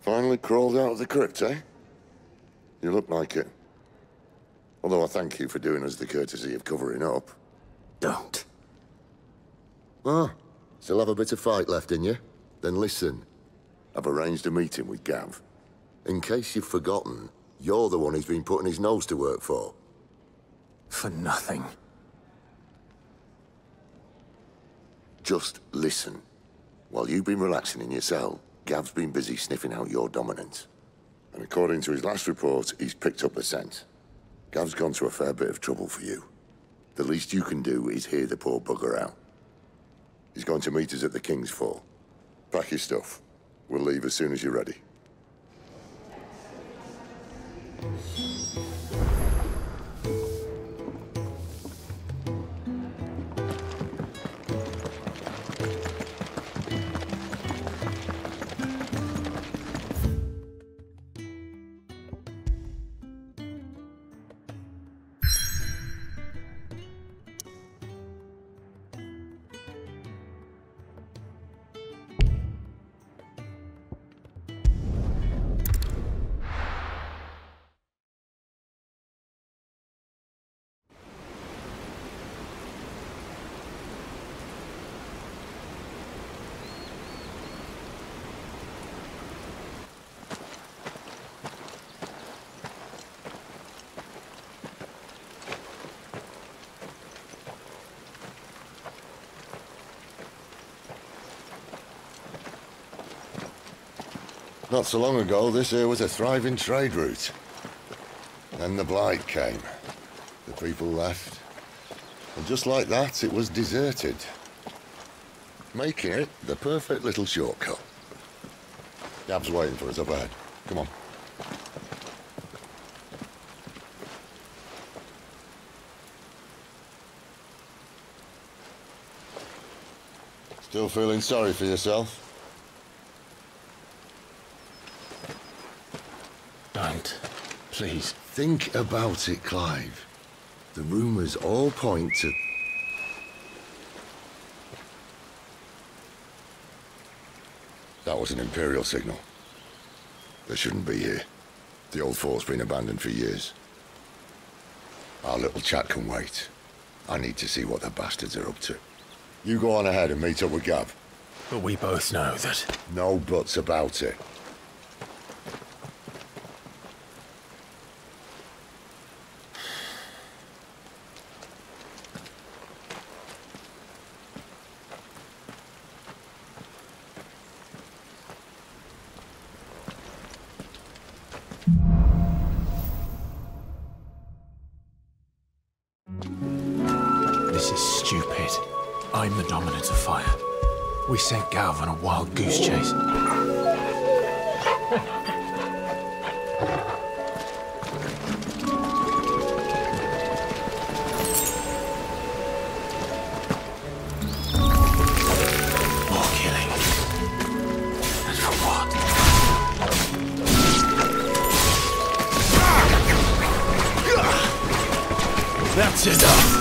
Finally crawled out of the crypt, eh? You look like it. Although I thank you for doing us the courtesy of covering up. Don't. Ah, still have a bit of fight left in you? Then listen. I've arranged a meeting with Gav. In case you've forgotten, you're the one he's been putting his nose to work for. For nothing. Just listen. While you've been relaxing in your cell, Gav's been busy sniffing out your dominance. And according to his last report, he's picked up a scent. Gav's gone to a fair bit of trouble for you. The least you can do is hear the poor bugger out. He's going to meet us at the King's Fall. Pack your stuff. We'll leave as soon as you're ready. Not so long ago, this here was a thriving trade route. Then the Blight came. The people left. And just like that, it was deserted. Making it the perfect little shortcut. Gav's waiting for us up ahead. Come on. Still feeling sorry for yourself? Don't. Please. Think about it, Clive. The rumors all point to... That was an Imperial signal. They shouldn't be here. The old fort's been abandoned for years. Our little chat can wait. I need to see what the bastards are up to. You go on ahead and meet up with Gav. But we both know that... No buts about it. This is stupid. I'm the dominant of fire. We sent Gav on a wild goose chase. More killing. And for what? That's enough!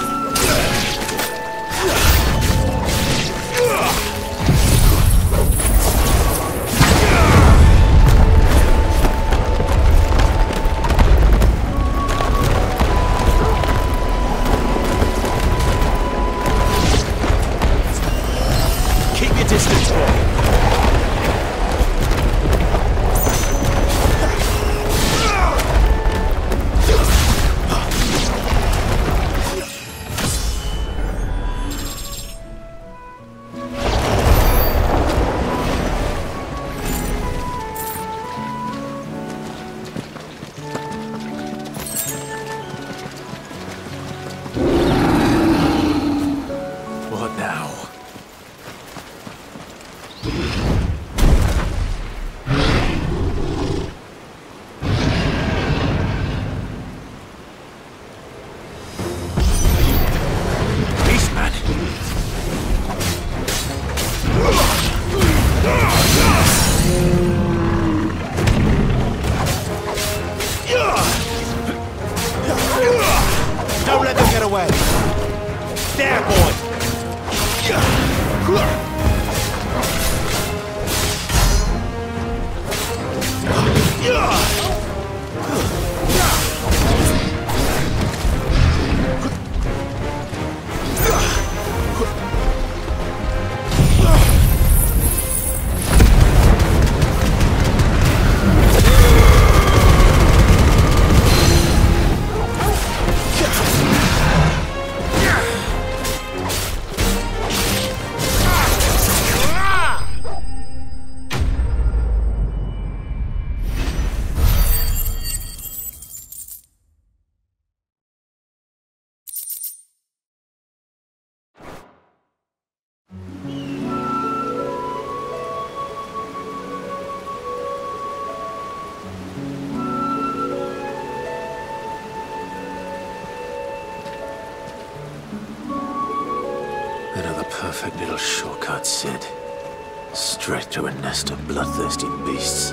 Keep your distance, boy. Perfect little shortcut, Sid. Straight to a nest of bloodthirsty beasts.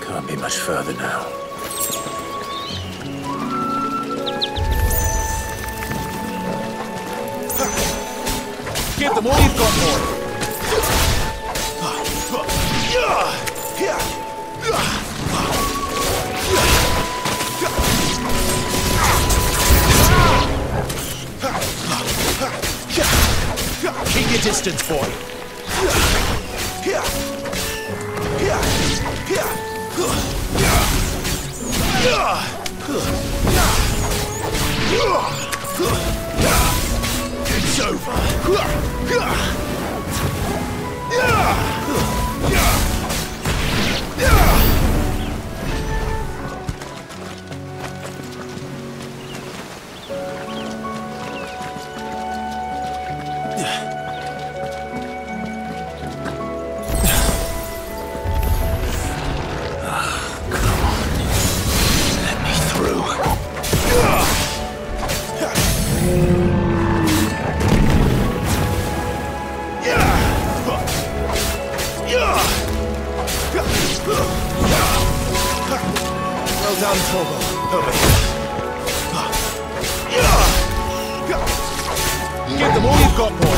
Can't be much further now. Give them all you've got, boy! Keep your distance, boy! It's over! Well done, Torgo. Over here. Give them all you've got, boy.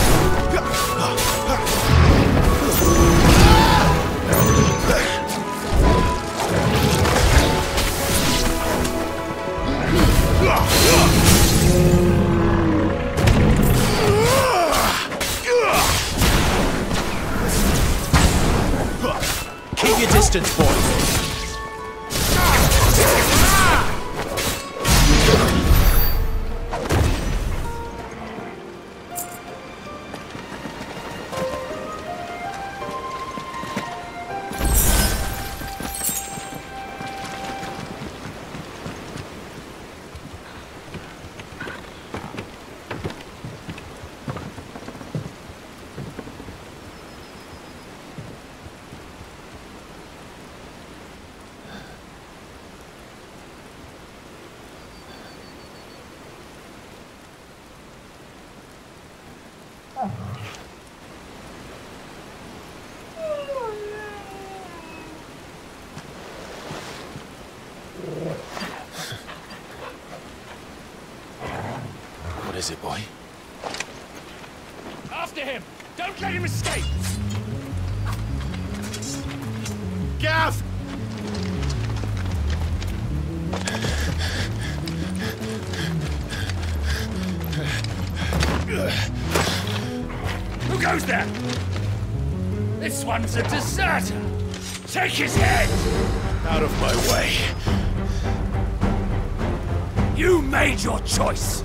Keep your distance, boy. What is it, boy? After him! Don't let him escape! Gav! Who goes there? This one's a deserter! Take his head! Out of my way! You made your choice!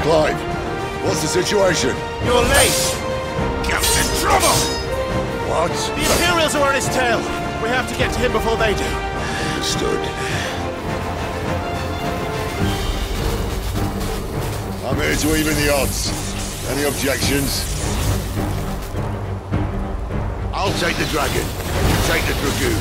Clive, what's the situation? You're late! Gav's in trouble! What? The Imperials are on his tail! We have to get to him before they do. Understood. I'm here to even the odds. Any objections? I'll take the dragon. You take the dragoon.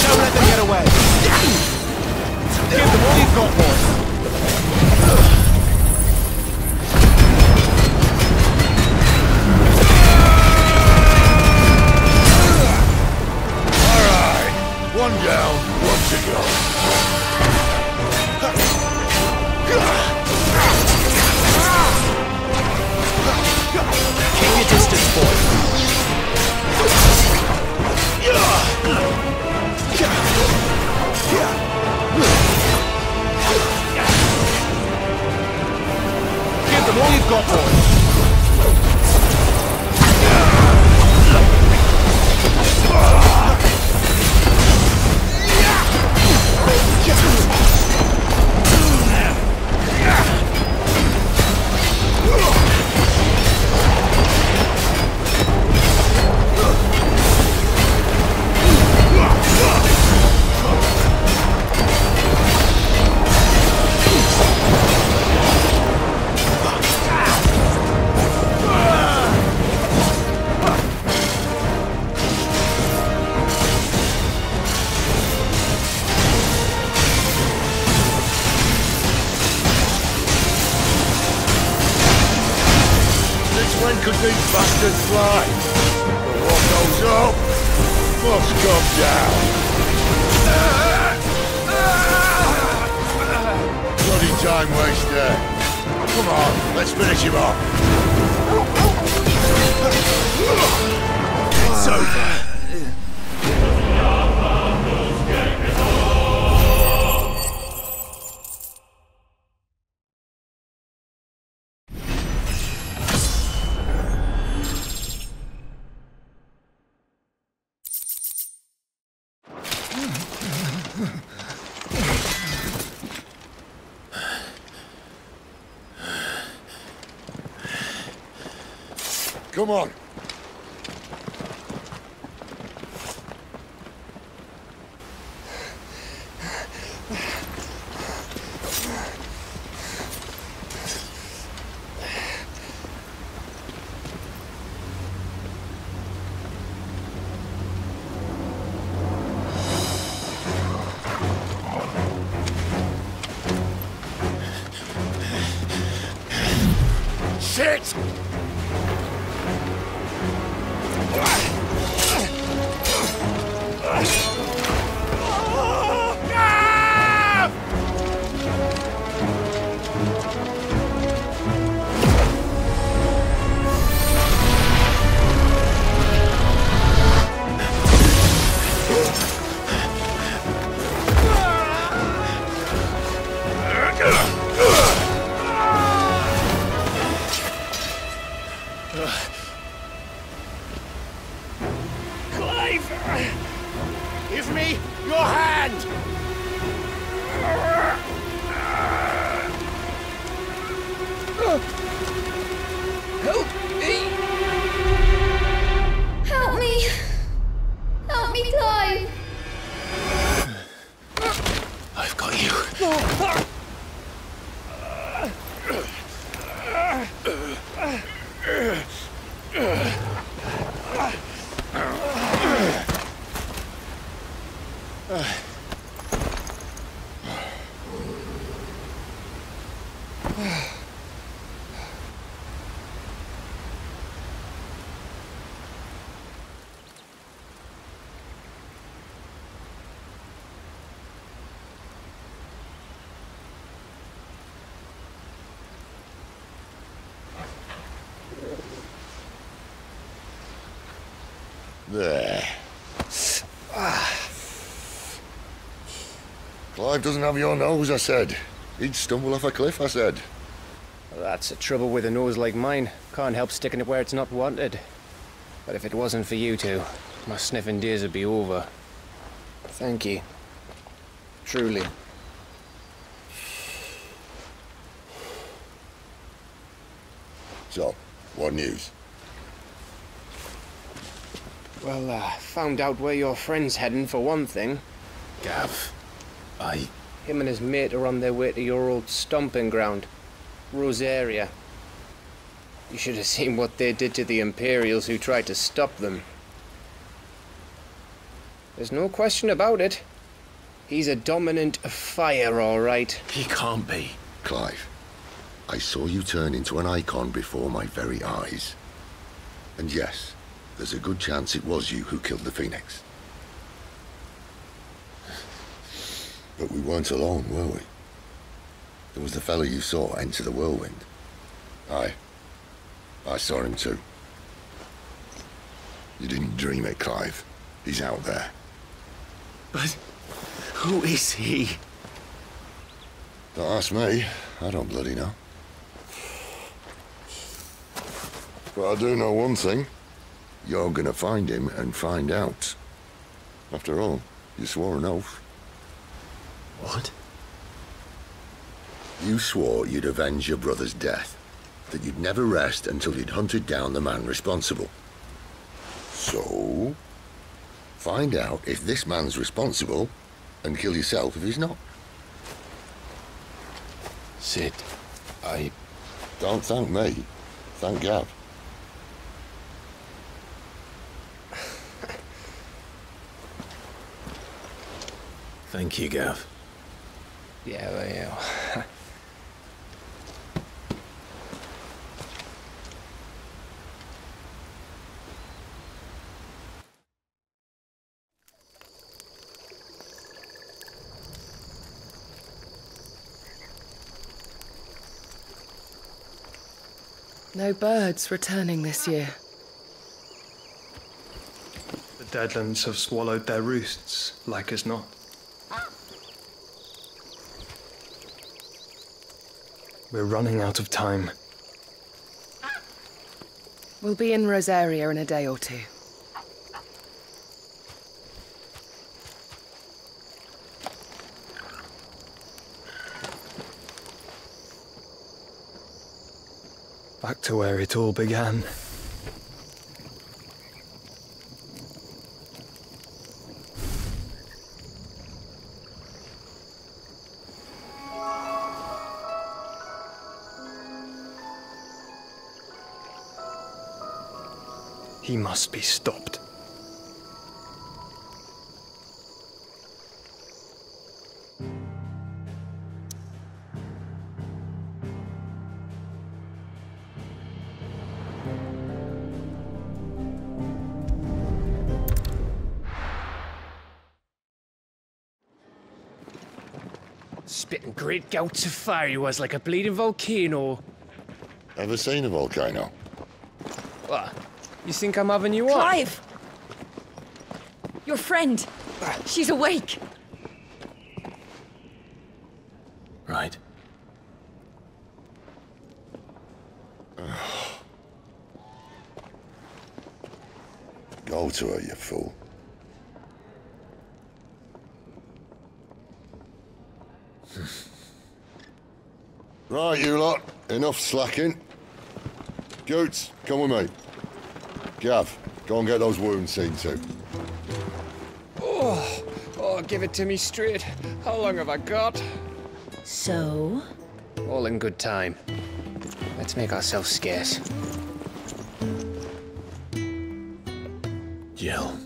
Don't let them get away. Give them all you've got, boy. These bastards fly. But what goes up must come down. Bloody time waster. Come on, let's finish him off. It's over. Come on. Shit! Clive! Give me your hand! Help me! Help me! Help me, Clive! I've got you. There. Clive doesn't have your nose, I said. He'd stumble off a cliff, I said. That's the trouble with a nose like mine. Can't help sticking it where it's not wanted. But if it wasn't for you two, my sniffing days would be over. Thank you. Truly. So, what news? Well, found out where your friend's heading for one thing. Gav, Him and his mate are on their way to your old stomping ground, Rosaria. You should have seen what they did to the Imperials who tried to stop them. There's no question about it. He's a dominant fire, all right. He can't be. Clive, I saw you turn into an Eikon before my very eyes. And yes, there's a good chance it was you who killed the Phoenix. But we weren't alone, were we? There was the fellow you saw enter the whirlwind. I saw him too. You didn't dream it, Clive. He's out there. But who is he? Don't ask me. I don't bloody know. But I do know one thing. You're gonna find him and find out. After all, you swore an oath. What? You swore you'd avenge your brother's death, that you'd never rest until you'd hunted down the man responsible. So, find out if this man's responsible, and kill yourself if he's not. Sid, Don't thank me. Thank Gav. Thank you, Gav. Yeah, well, yeah. No birds returning this year. The Deadlands have swallowed their roosts, like as not. We're running out of time. We'll be in Rosaria in a day or two. Back to where it all began. He must be stopped. Spitting great gouts of fire he was, like a bleeding volcano. Ever seen a volcano? What? You think I'm having you on? Clive! Your friend! She's awake! Right. Go to her, you fool. Right, you lot. Enough slacking. Goots, come with me. Gav, go and get those wounds seen to. Oh, give it to me straight. How long have I got? So? All in good time. Let's make ourselves scarce. Jill.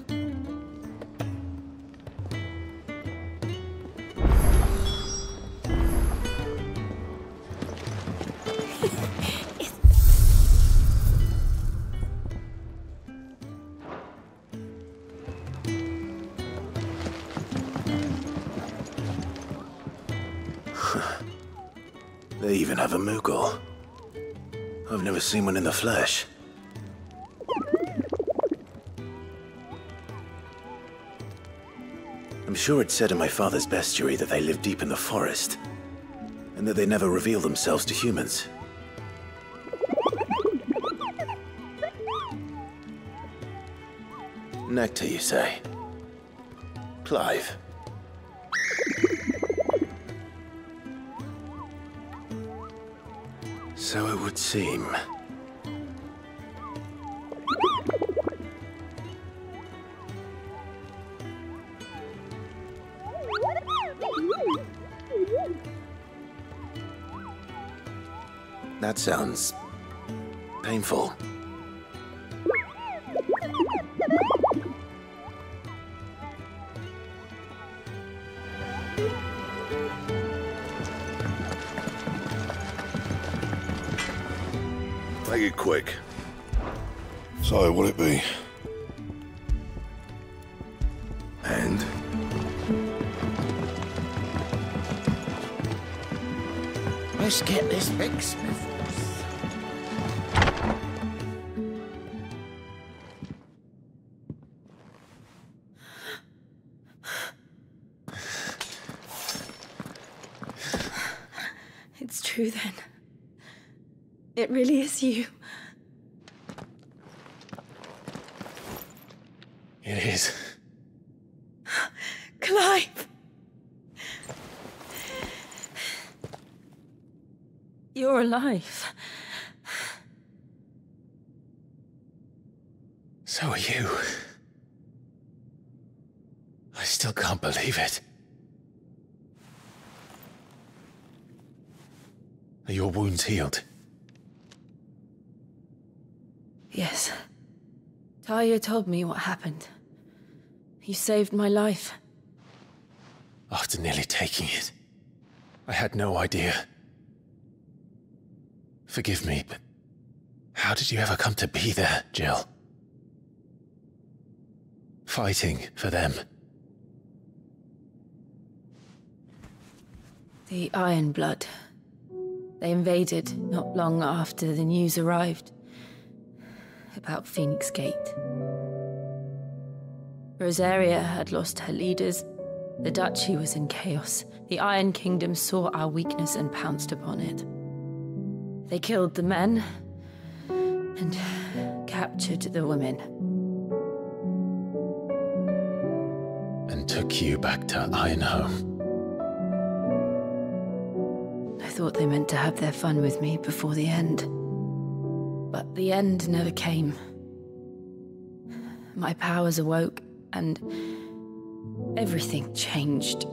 They even have a Moogle. I've never seen one in the flesh. I'm sure it said in my father's bestiary that they live deep in the forest, and that they never reveal themselves to humans. Nectar, you say? Clive. So it would seem. That sounds painful. Make it quick. So, what'd it be? And? Let's get this fixed before. It's true then. It really is you. It is. Clive! You're alive. So are you. I still can't believe it. Are your wounds healed? Yes. Talia told me what happened. You saved my life. After nearly taking it, I had no idea. Forgive me, but how did you ever come to be there, Jill? Fighting for them. The Iron Blood. They invaded not long after the news arrived about Phoenix Gate. Rosaria had lost her leaders. The Duchy was in chaos. The Iron Kingdom saw our weakness and pounced upon it. They killed the men and captured the women. And took you back to Ironhome. I thought they meant to have their fun with me before the end. But the end never came. My powers awoke, and everything changed.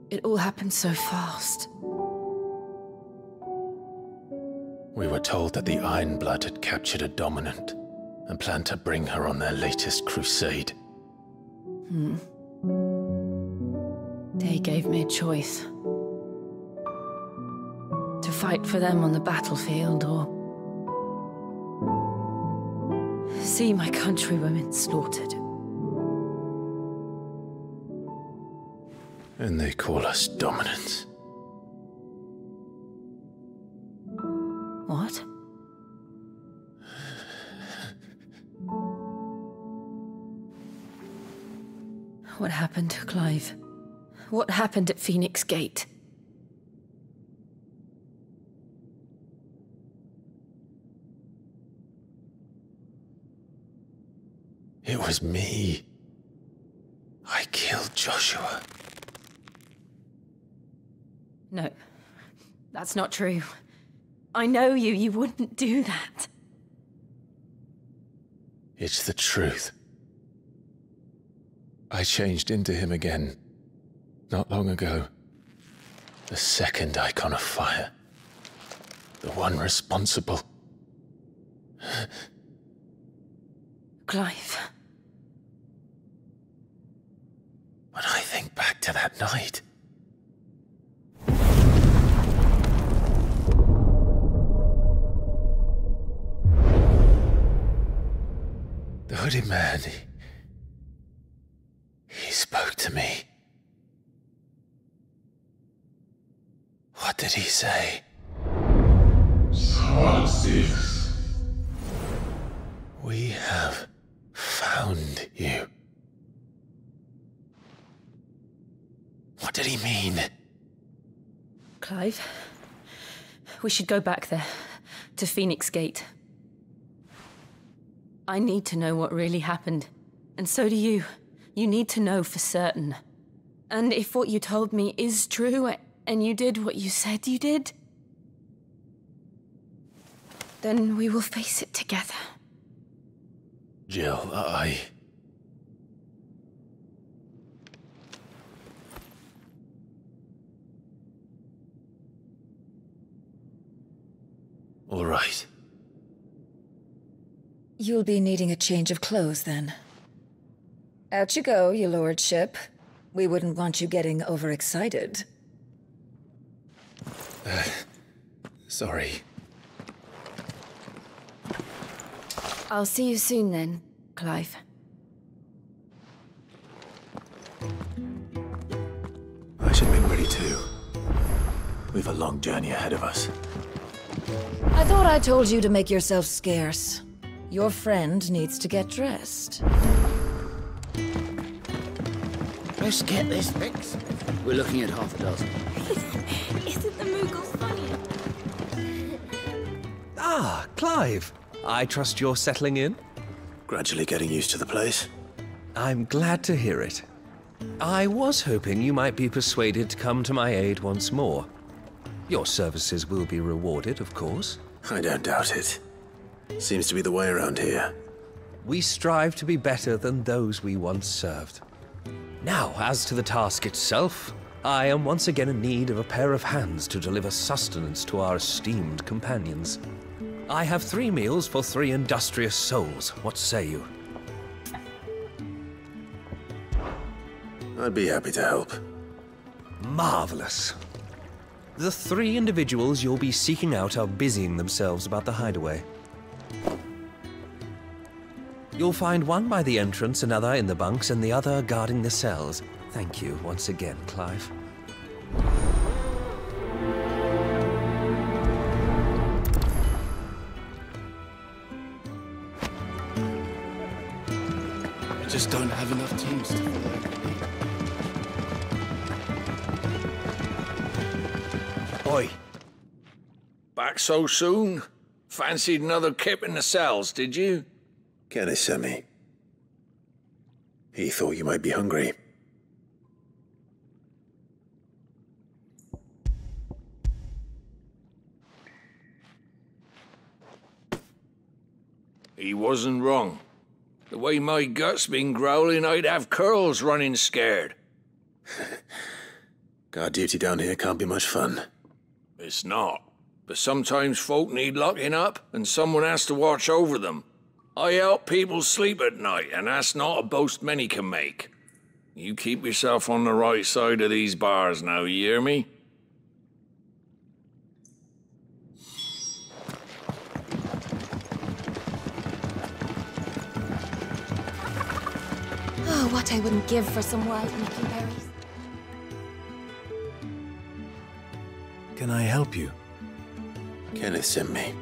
It all happened so fast. We were told that the Ironblood had captured a dominant and planned to bring her on their latest crusade. They gave me a choice. To fight for them on the battlefield, or see my countrywomen slaughtered. And they call us dominants. What? What happened, Clive? What happened at Phoenix Gate? It was me. I killed Joshua. No, that's not true. I know you. You wouldn't do that. It's the truth. I changed into him again, not long ago. The second Eikon of Fire. The one responsible. Clive. When I think back to that night... The hooded man, he spoke to me. What did he say? Synopsis. We have found you. What did he mean? Clive, we should go back there, to Phoenix Gate. I need to know what really happened, and so do you. You need to know for certain. And if what you told me is true, and you did what you said you did, then we will face it together. Jill, All right. You'll be needing a change of clothes, then. Out you go, your lordship. We wouldn't want you getting overexcited. Sorry. I'll see you soon then, Clive. I should have been ready too. We've a long journey ahead of us. I thought I told you to make yourself scarce. Your friend needs to get dressed. Let's get this fixed. We're looking at half a dozen. Isn't the Moogle funny? Ah, Clive. I trust you're settling in? Gradually getting used to the place. I'm glad to hear it. I was hoping you might be persuaded to come to my aid once more. Your services will be rewarded, of course. I don't doubt it. Seems to be the way around here. We strive to be better than those we once served. Now, as to the task itself, I am once again in need of a pair of hands to deliver sustenance to our esteemed companions. I have 3 meals for 3 industrious souls. What say you? I'd be happy to help. Marvelous. The 3 individuals you'll be seeking out are busying themselves about the hideaway. You'll find one by the entrance, another in the bunks, and the other guarding the cells. Thank you once again, Clive. We just don't have enough teams to follow. Oi. Back so soon? Fancied another kip in the cells, did you? Kenneth sent me. He thought you might be hungry. He wasn't wrong. The way my gut's been growling, I'd have curls running scared. Guard duty down here can't be much fun. It's not. But sometimes folk need locking up, and someone has to watch over them. I help people sleep at night, and that's not a boast many can make. You keep yourself on the right side of these bars now, you hear me? Oh, what I wouldn't give for some wild Mickey berries. Can I help you? Kenneth sent me.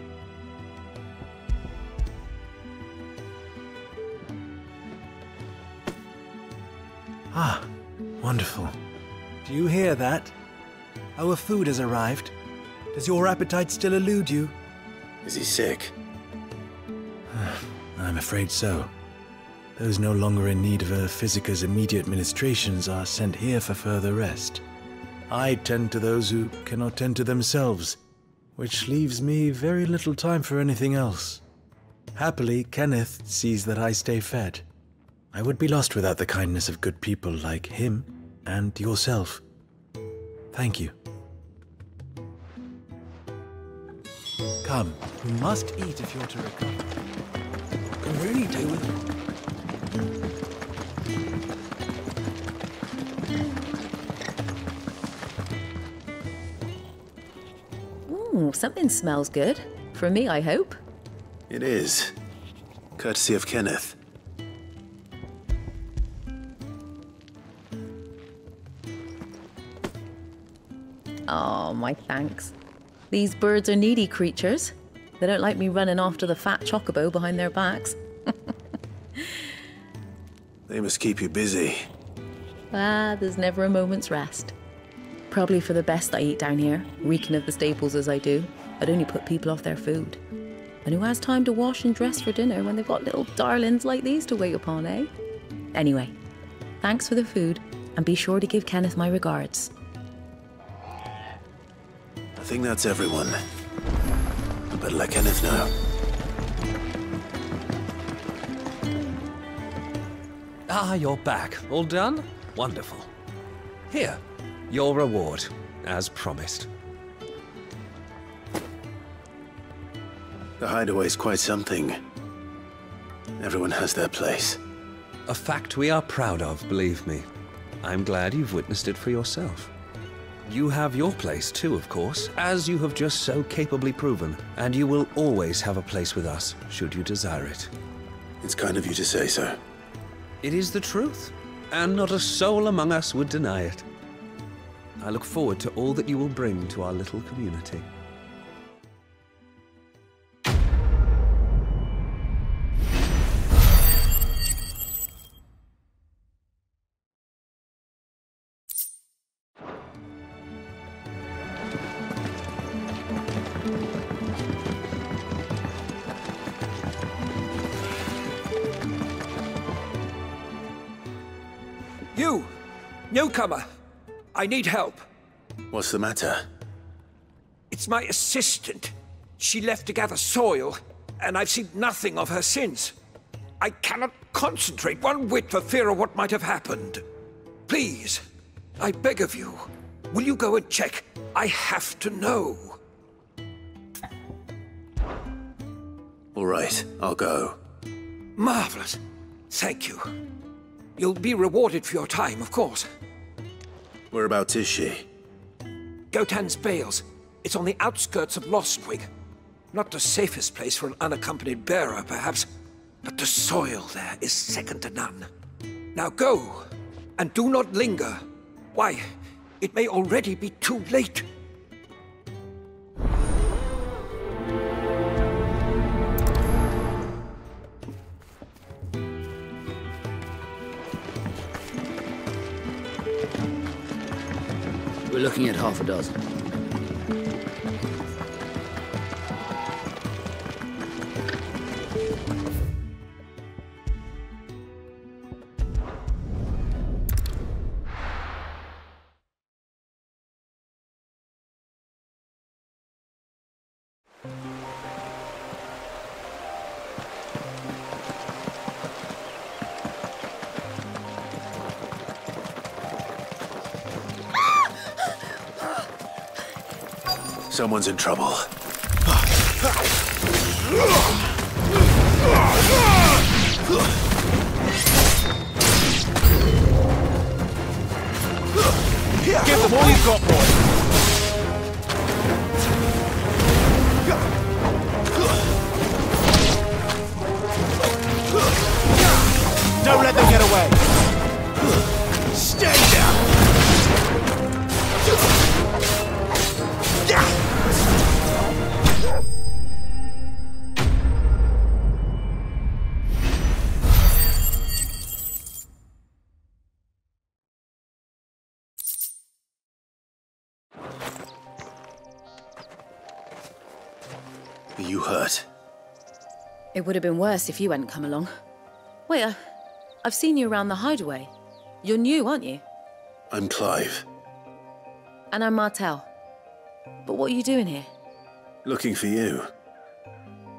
Ah, wonderful. Do you hear that? Our food has arrived. Does your appetite still elude you? Is he sick? I'm afraid so. Those no longer in need of a Physica's immediate ministrations are sent here for further rest. I tend to those who cannot tend to themselves, which leaves me very little time for anything else. Happily, Kenneth sees that I stay fed. I would be lost without the kindness of good people like him and yourself. Thank you. Come, you must eat if you're to recover. Can really do with it. Ooh, something smells good. For me, I hope. It is. Courtesy of Kenneth. Oh, my thanks. These birds are needy creatures. They don't like me running after the fat chocobo behind their backs. They must keep you busy. Ah, there's never a moment's rest. Probably for the best I eat down here, reeking of the staples as I do. I'd only put people off their food. And who has time to wash and dress for dinner when they've got little darlings like these to wait upon, eh? Anyway, thanks for the food, and be sure to give Kenneth my regards. I think that's everyone. I better let Kenneth know. Ah, you're back. All done? Wonderful. Here, your reward, as promised. The hideaway's quite something. Everyone has their place. A fact we are proud of, believe me. I'm glad you've witnessed it for yourself. You have your place too, of course, as you have just so capably proven, and you will always have a place with us, should you desire it. It's kind of you to say so. It is the truth, and not a soul among us would deny it. I look forward to all that you will bring to our little community. You! Newcomer! I need help. What's the matter? It's my assistant. She left to gather soil, and I've seen nothing of her since. I cannot concentrate one whit for fear of what might have happened. Please, I beg of you, will you go and check? I have to know. All right, I'll go. Marvelous. Thank you. You'll be rewarded for your time, of course. Whereabouts is she? Gotan's Bales. It's on the outskirts of Lostwig. Not the safest place for an unaccompanied bearer, perhaps, but the soil there is second to none. Now go, and do not linger. Why, it may already be too late. We're looking at half a dozen. Someone's in trouble. Give them all you've got, boy! Don't let them get away! Stay down! Are you hurt? It would have been worse if you hadn't come along. Wait, I've seen you around the hideaway. You're new, aren't you? I'm Clive. And I'm Martel. But what are you doing here? Looking for you.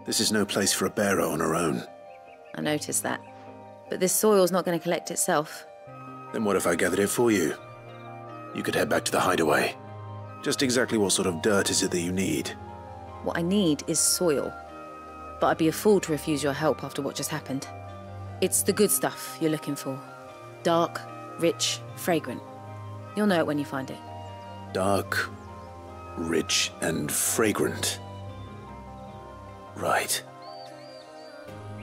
This is no place for a bearer on her own. I noticed that. But this soil's not going to collect itself. Then what if I gathered it for you? You could head back to the hideaway. Just exactly what sort of dirt is it that you need? What I need is soil. But I'd be a fool to refuse your help after what just happened. It's the good stuff you're looking for. Dark, rich, fragrant. You'll know it when you find it. Dark, rich, and fragrant. Right.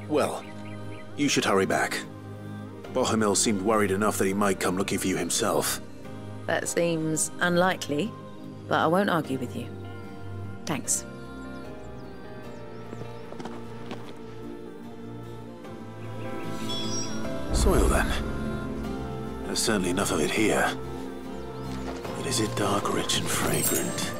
Well, you should hurry back. Bohemil seemed worried enough that he might come looking for you himself. That seems unlikely, but I won't argue with you. Thanks. Soil, then. There's certainly enough of it here. But is it dark, rich, and fragrant?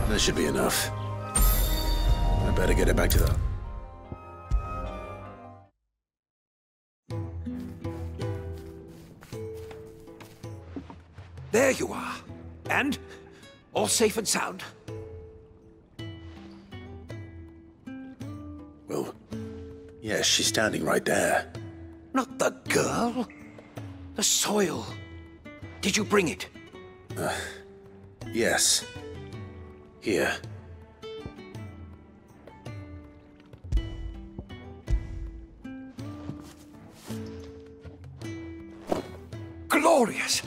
That should be enough. I better get it back to the... There you are. And? All safe and sound? Well, yes, she's standing right there. Not the girl. The soil. Did you bring it? Yes. Here. Glorious!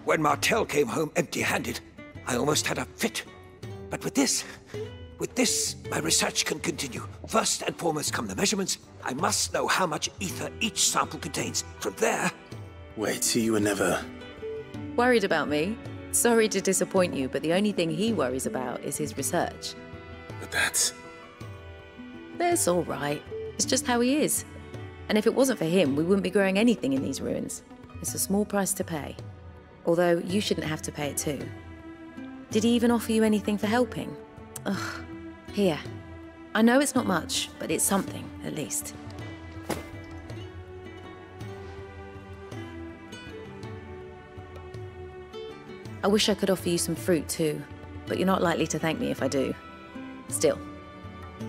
When Martel came home empty-handed, I almost had a fit. But with this, my research can continue. First and foremost come the measurements. I must know how much ether each sample contains. From there... Wait, so you were never... Worried about me? Sorry to disappoint you, but the only thing he worries about is his research. But that's all right. It's just how he is. And if it wasn't for him, we wouldn't be growing anything in these ruins. It's a small price to pay. Although, you shouldn't have to pay it too. Did he even offer you anything for helping? Ugh. Here. I know it's not much, but it's something, at least. I wish I could offer you some fruit too, but you're not likely to thank me if I do. Still,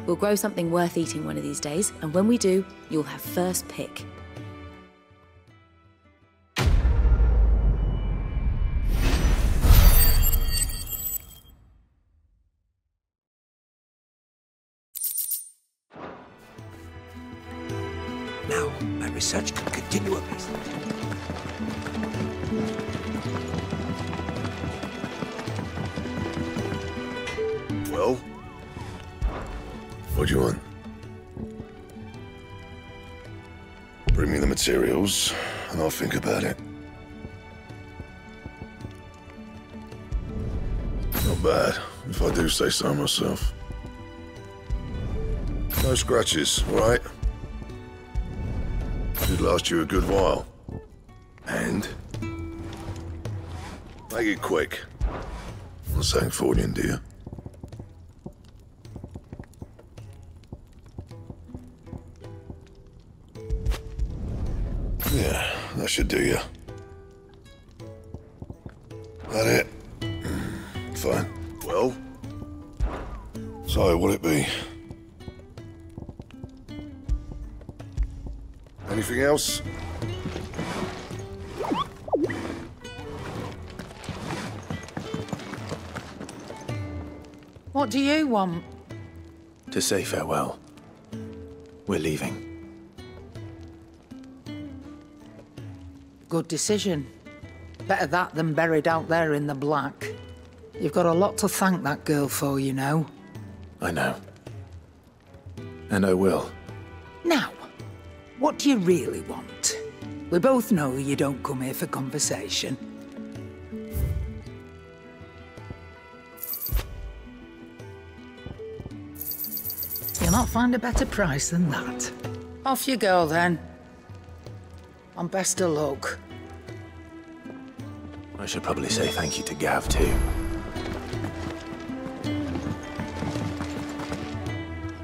we'll grow something worth eating one of these days, and when we do, you'll have first pick. research can continue apace. Well? What do you want? Bring me the materials, and I'll think about it. Not bad, if I do say so myself. No scratches, all right? Should last you a good while. And? Make it quick. Not saying Fordian, do you? Yeah, that should do you. That it? Fine. Well? So, what'll it be? Anything else? What do you want? To say farewell. We're leaving. Good decision. Better that than buried out there in the black. You've got a lot to thank that girl for, you know. I know. And I will. Now, what do you really want? We both know you don't come here for conversation. You'll not find a better price than that. Off you go, then. And best of luck. I should probably say thank you to Gav, too.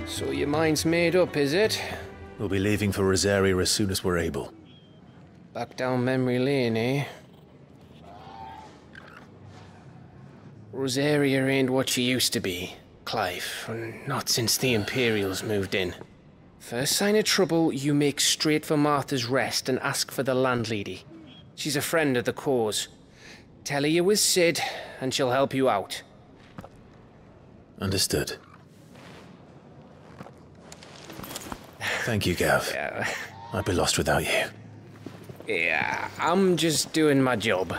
So your mind's made up, is it? We'll be leaving for Rosaria as soon as we're able. Back down memory lane, eh? Rosaria ain't what she used to be, Clive. Not since the Imperials moved in. First sign of trouble, you make straight for Martha's Rest and ask for the landlady. She's a friend of the cause. Tell her you was Sid, and she'll help you out. Understood. Thank you, Gav. Yeah. I'd be lost without you. Yeah, I'm just doing my job.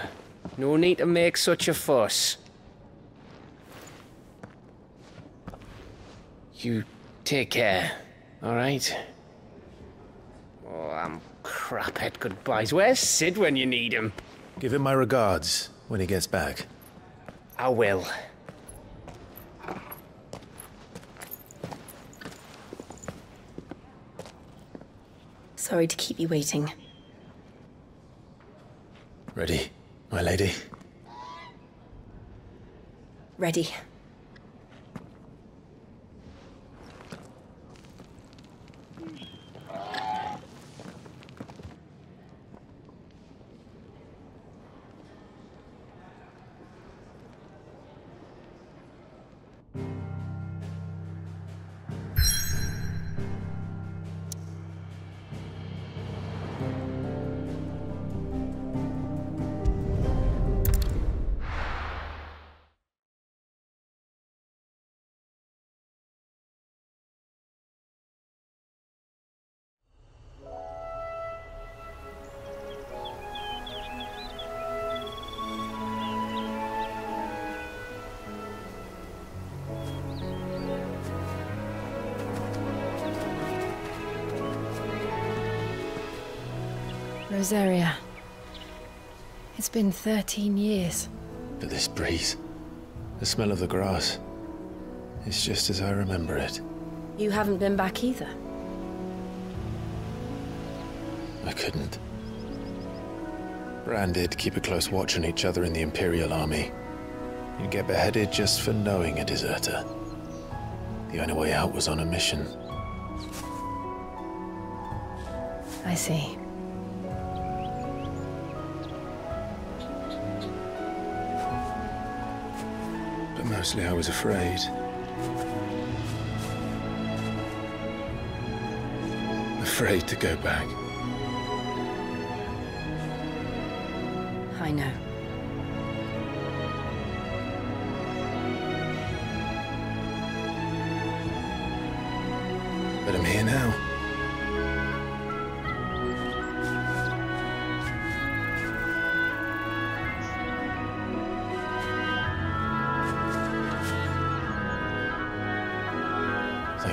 No need to make such a fuss. You take care, all right? Oh, I'm crap at goodbyes. Where's Sid when you need him? Give him my regards when he gets back. I will. Sorry to keep you waiting. Ready, my lady? Ready. Rosaria. It's been 13 years. But this breeze, the smell of the grass, it's just as I remember it. You haven't been back either. I couldn't. Bran did keep a close watch on each other in the Imperial Army. You'd get beheaded just for knowing a deserter. The only way out was on a mission. I see. But mostly I was afraid. Afraid to go back. I know. But I'm here now.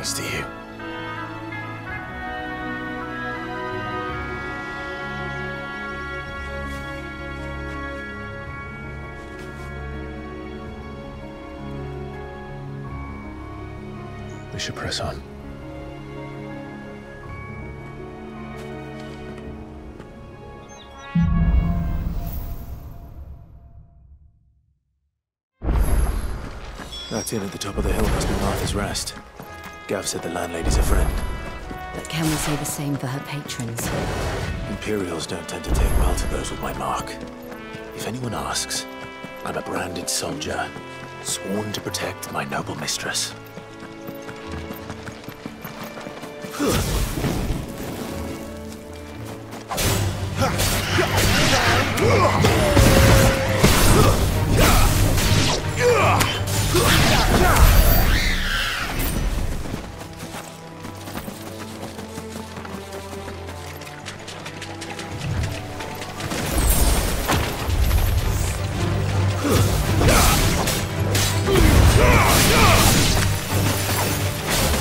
thanks to you. We should press on. That inn at the top of the hill must be Martha's Rest. Gav said the landlady's a friend. But can we say the same for her patrons? Imperials don't tend to take well to those with my mark. If anyone asks, I'm a branded soldier, sworn to protect my noble mistress.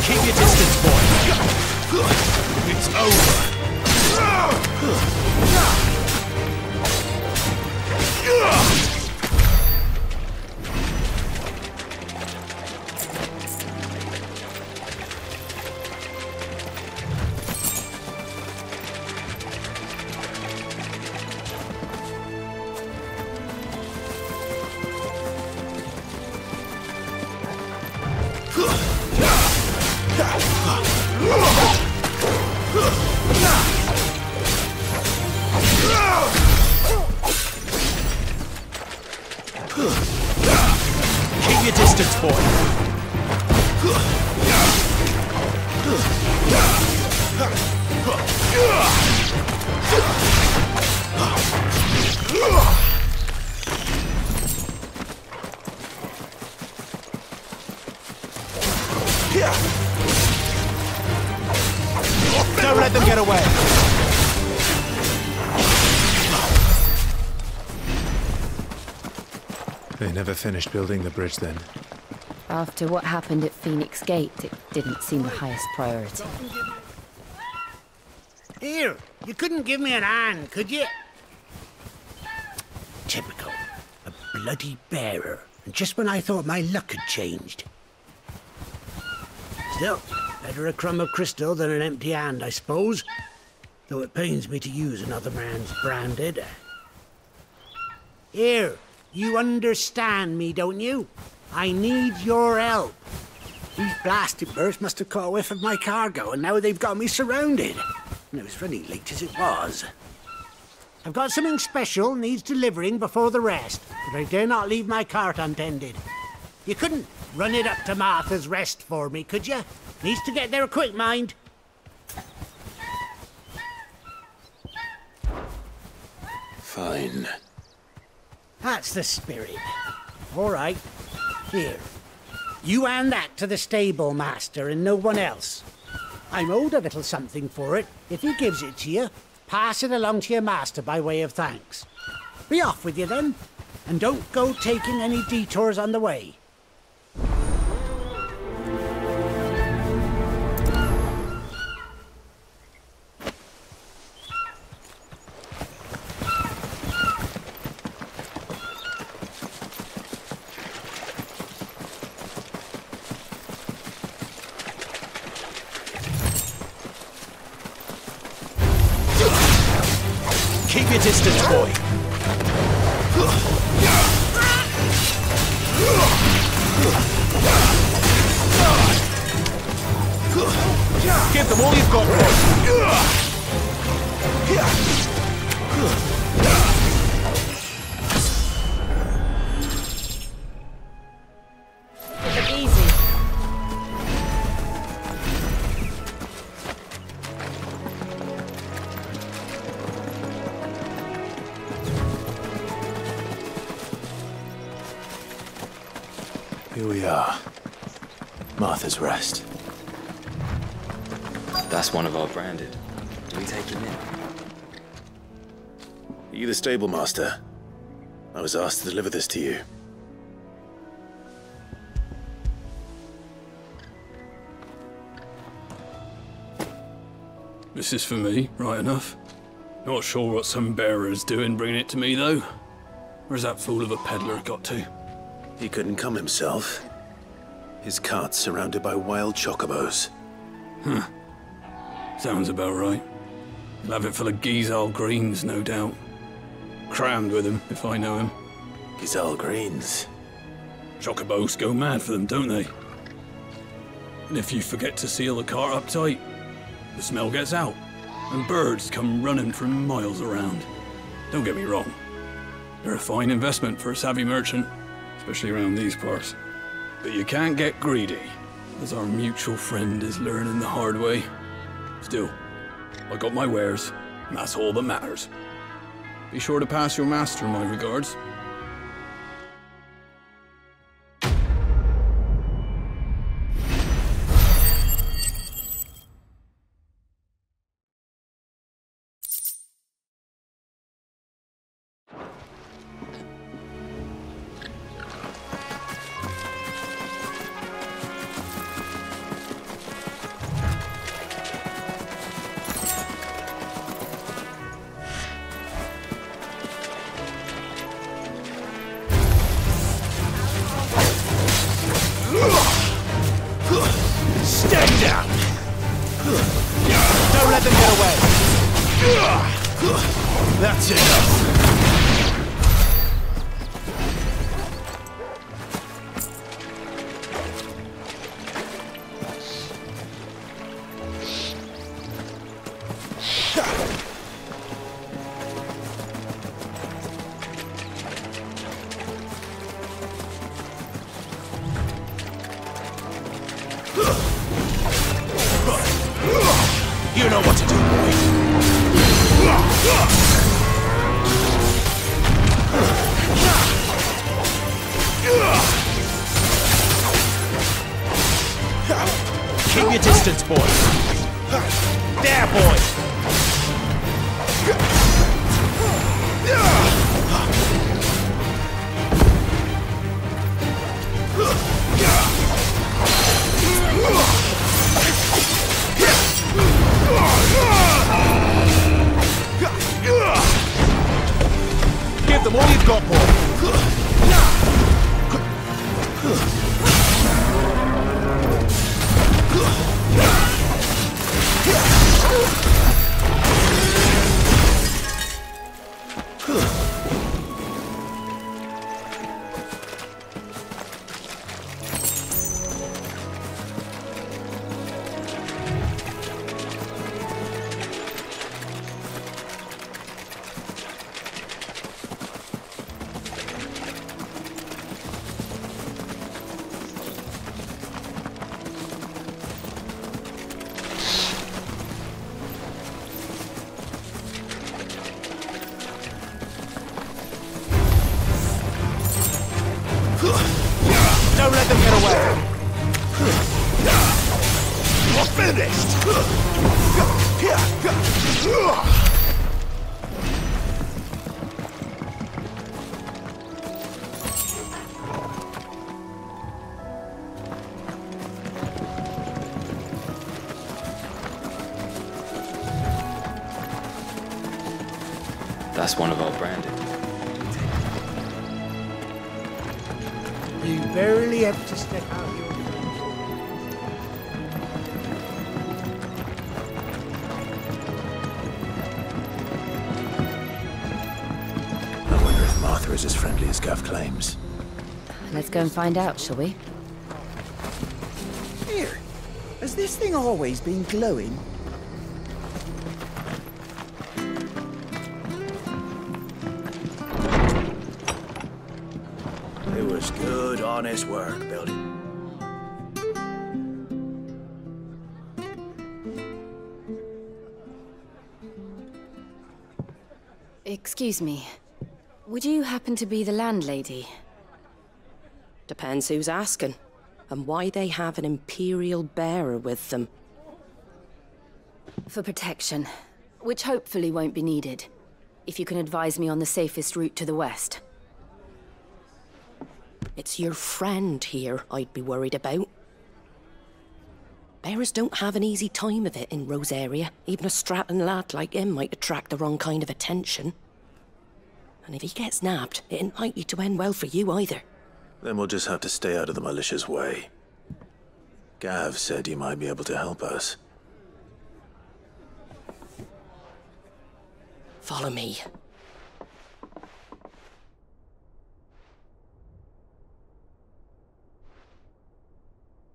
Keep your distance, boy. It's over. Keep your distance, boy. Don't let them get away. They never finished building the bridge then. After what happened at Phoenix Gate, it didn't seem the highest priority. Here, you couldn't give me an hand, could you? Typical. A bloody bearer. And just when I thought my luck had changed. Still, better a crumb of crystal than an empty hand, I suppose. Though it pains me to use another man's branded. Here, you understand me, don't you? I need your help. These blasted birds must have caught a whiff of my cargo, and now they've got me surrounded. And it was running late as it was. I've got something special needs delivering before the rest, but I dare not leave my cart untended. You couldn't run it up to Martha's Rest for me, could you? Needs to get there quick, mind. Fine. That's the spirit. All right. Here. You hand that to the stable master and no one else. I'm owed a little something for it. If he gives it to you, pass it along to your master by way of thanks. Be off with you then, and don't go taking any detours on the way. Keep your distance, boy. Give them all you've got, boy. Take it easy. Here we are. Martha's Rest. That's one of our branded. Do we take him in? Are you the stable master? I was asked to deliver this to you. This is for me, right enough. Not sure what some bearer's doing bringing it to me, though. Where's that fool of a peddler got to? He couldn't come himself. His cart's surrounded by wild chocobos. Huh. Sounds about right. He'll have it full of Gizal greens, no doubt. Crammed with him, if I know him. Gizal greens? Chocobos go mad for them, don't they? And if you forget to seal the cart up tight, the smell gets out, and birds come running from miles around. Don't get me wrong. They're a fine investment for a savvy merchant, especially around these parts. But you can't get greedy, as our mutual friend is learning the hard way. Still, I got my wares, and that's all that matters. Be sure to pass your master my regards. Stay down! Don't let them get away! That's enough! You know what to do, boy. Keep your distance, boy. There, boy. Give them all you've got, boy. Don't let them get away! You're finished! That's one of our branded. You barely have to step out your I wonder if Martha is as friendly as Gav claims. Let's go and find out, shall we? Here, has this thing always been glowing? It was good, honest work, building. Excuse me. Would you happen to be the landlady? Depends who's asking, and why they have an Imperial bearer with them. For protection, which hopefully won't be needed. If you can advise me on the safest route to the west. It's your friend here I'd be worried about. Bearers don't have an easy time of it in Rosaria. Even a strapping lad like him might attract the wrong kind of attention. And if he gets nabbed, it ain't likely to end well for you either. Then we'll just have to stay out of the malicious way. Gav said he might be able to help us. Follow me.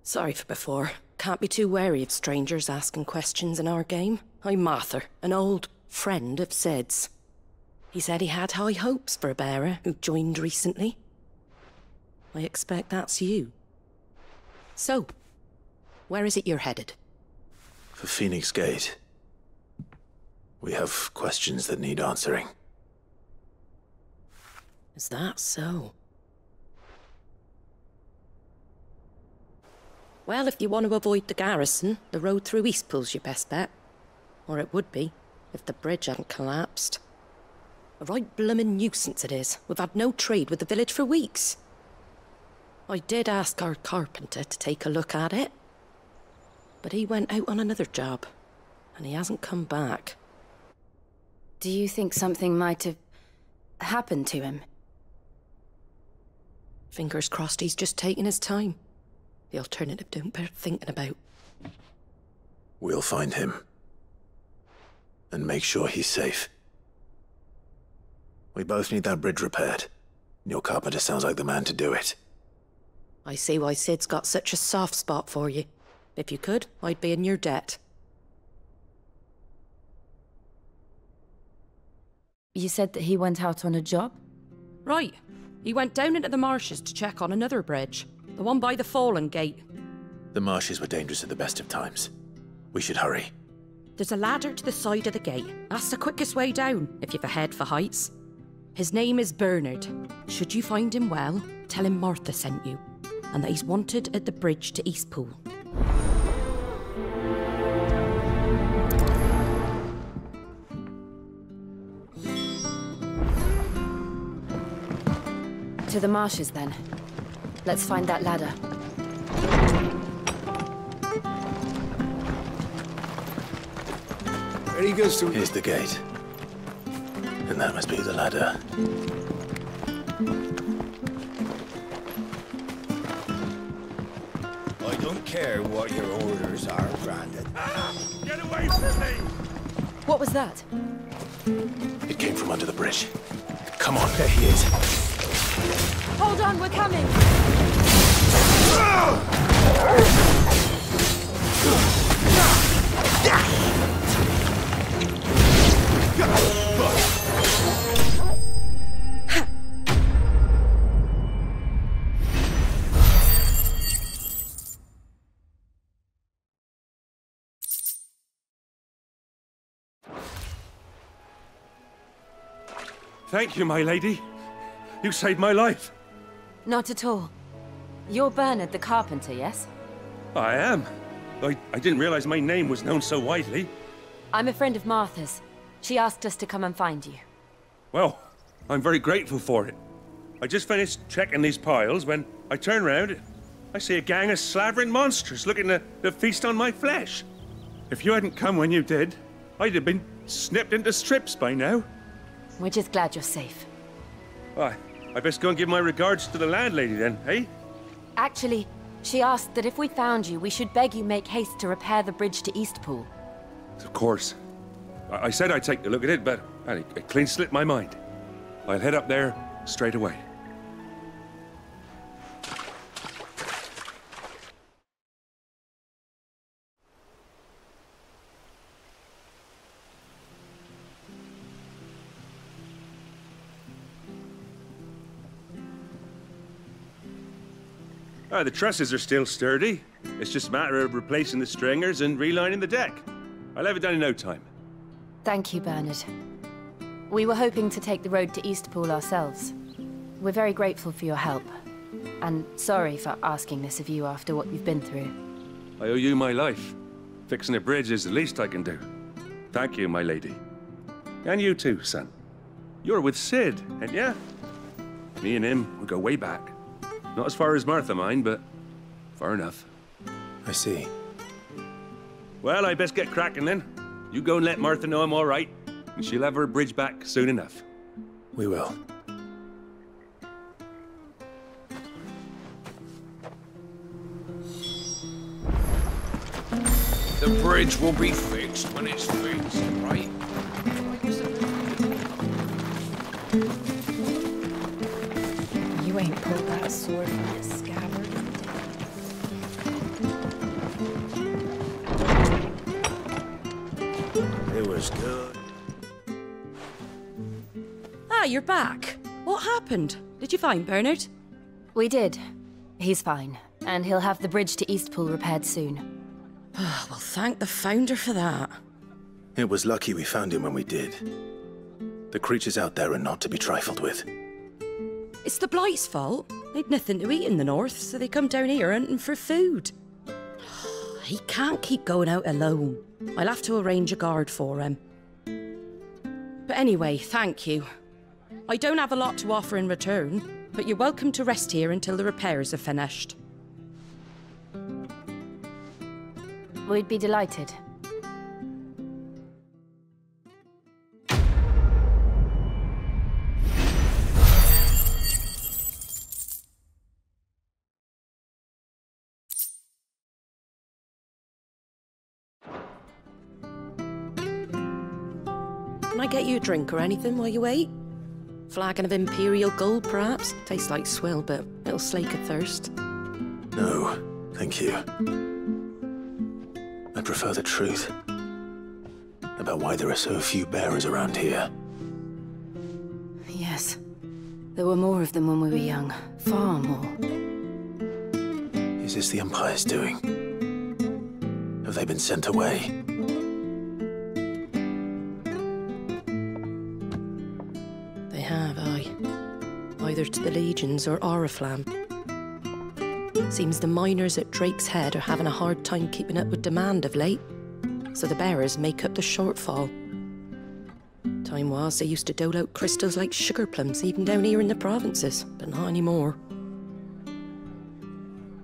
Sorry for before. Can't be too wary of strangers asking questions in our game. I'm Martha, an old friend of Sid's. He said he had high hopes for a bearer who joined recently. I expect that's you. So, where is it you're headed? For Phoenix Gate. We have questions that need answering. Is that so? Well, if you want to avoid the garrison, the road through Eastpool's your best bet. Or it would be, if the bridge hadn't collapsed. A right bloomin' nuisance it is. We've had no trade with the village for weeks. I did ask our carpenter to take a look at it. But he went out on another job, and he hasn't come back. Do you think something might have happened to him? Fingers crossed he's just taking his time. The alternative don't bear thinking about. We'll find him. And make sure he's safe. We both need that bridge repaired. Your carpenter sounds like the man to do it. I see why Sid's got such a soft spot for you. If you could, I'd be in your debt. You said that he went out on a job? Right. He went down into the marshes to check on another bridge. The one by the Fallen Gate. The marshes were dangerous at the best of times. We should hurry. There's a ladder to the side of the gate. That's the quickest way down, if you've a head for heights. His name is Bernard. Should you find him well, tell him Martha sent you, and that he's wanted at the bridge to Eastpool. To the marshes, then. Let's find that ladder. There he goes to... Here's the gate. And that must be the ladder. I don't care what your orders are, Brandon. Get away from me! What was that? It came from under the bridge. Come on, there he is. Hold on, we're coming! Thank you, my lady. You saved my life. Not at all. You're Bernard the carpenter, yes? I am. I didn't realize my name was known so widely. I'm a friend of Martha's. She asked us to come and find you. Well, I'm very grateful for it. I just finished checking these piles when I turn round. I see a gang of slavering monsters looking to feast on my flesh. If you hadn't come when you did, I'd have been snipped into strips by now. We're just glad you're safe. I best go and give my regards to the landlady then, eh? Actually, she asked that if we found you, we should beg you make haste to repair the bridge to Eastpool. Of course. I said I'd take a look at it, but it clean slipped my mind. I'll head up there straight away. The trusses are still sturdy. It's just a matter of replacing the stringers and relining the deck. I'll have it done in no time. Thank you, Bernard. We were hoping to take the road to Eastpool ourselves. We're very grateful for your help. And sorry for asking this of you after what you've been through. I owe you my life. Fixing a bridge is the least I can do. Thank you, my lady. And you too, son. You're with Sid, ain't ya? Me and him, we go way back. Not as far as Martha, mind, but far enough. I see. Well, I best get cracking then. You go and let Martha know I'm all right, and she'll have her bridge back soon enough. We will. The bridge will be fixed when it's fixed, right? You ain't pulled that sword from its scabbard. It was good. Ah, you're back. What happened? Did you find Bernard? We did. He's fine, and he'll have the bridge to Eastpool repaired soon. Well, thank the Founder for that. It was lucky we found him when we did. The creatures out there are not to be trifled with. It's the Blight's fault. They'd nothing to eat in the north, so they come down here hunting for food. He can't keep going out alone. I'll have to arrange a guard for him. But anyway, thank you. I don't have a lot to offer in return, but you're welcome to rest here until the repairs are finished. We'd be delighted. Can I get you a drink or anything while you wait? Flagon of Imperial Gold, perhaps? Tastes like swill, but it'll slake a thirst. No, thank you. I prefer the truth about why there are so few bearers around here. Yes. There were more of them when we were young. Far more. Is this the Empire's doing? Have they been sent away? They have, aye. Either to the Legions or Oriflamme. Seems the miners at Drake's Head are having a hard time keeping up with demand of late, so the bearers make up the shortfall. Time was they used to dole out crystals like sugar plums even down here in the provinces, but not anymore.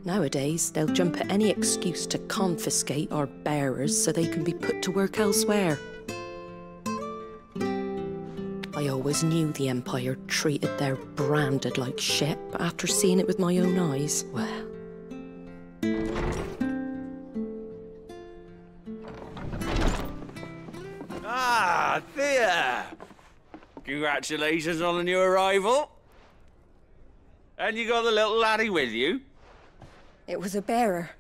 Nowadays, they'll jump at any excuse to confiscate our bearers so they can be put to work elsewhere. I always knew the Empire treated their branded like shit, but after seeing it with my own eyes, well... Ah, Thea! Congratulations on the new arrival. And you got the little laddie with you? It was a bearer.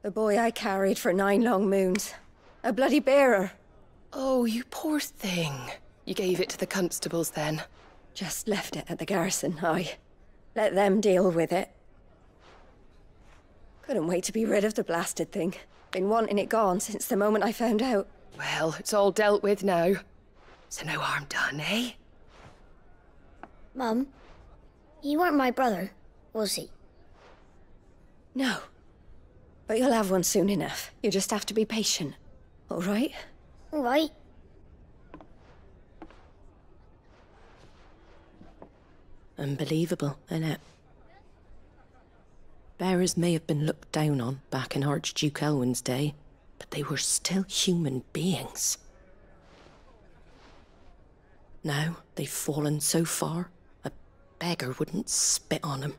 The boy I carried for 9 long moons. A bloody bearer. Oh, you poor thing. You gave it to the constables then? Just left it at the garrison, aye. Let them deal with it. Couldn't wait to be rid of the blasted thing. Been wanting it gone since the moment I found out. Well, it's all dealt with now. So no harm done, eh? Mum, he weren't my brother, was he? No. But you'll have one soon enough. You just have to be patient. All right? All right. Unbelievable, innit? Bearers may have been looked down on back in Archduke Elwin's day, but they were still human beings. Now they've fallen so far, a beggar wouldn't spit on them.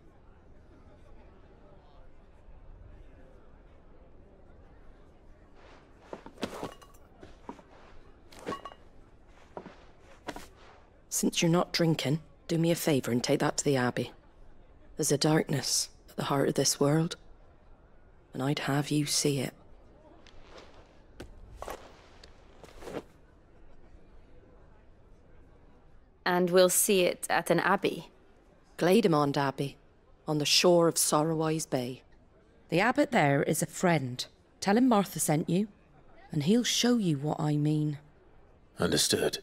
Since you're not drinking, do me a favour and take that to the Abbey. There's a darkness at the heart of this world, and I'd have you see it. And we'll see it at an abbey? Glademond Abbey, on the shore of Sorrowwise Bay. The abbot there is a friend. Tell him Martha sent you, and he'll show you what I mean. Understood.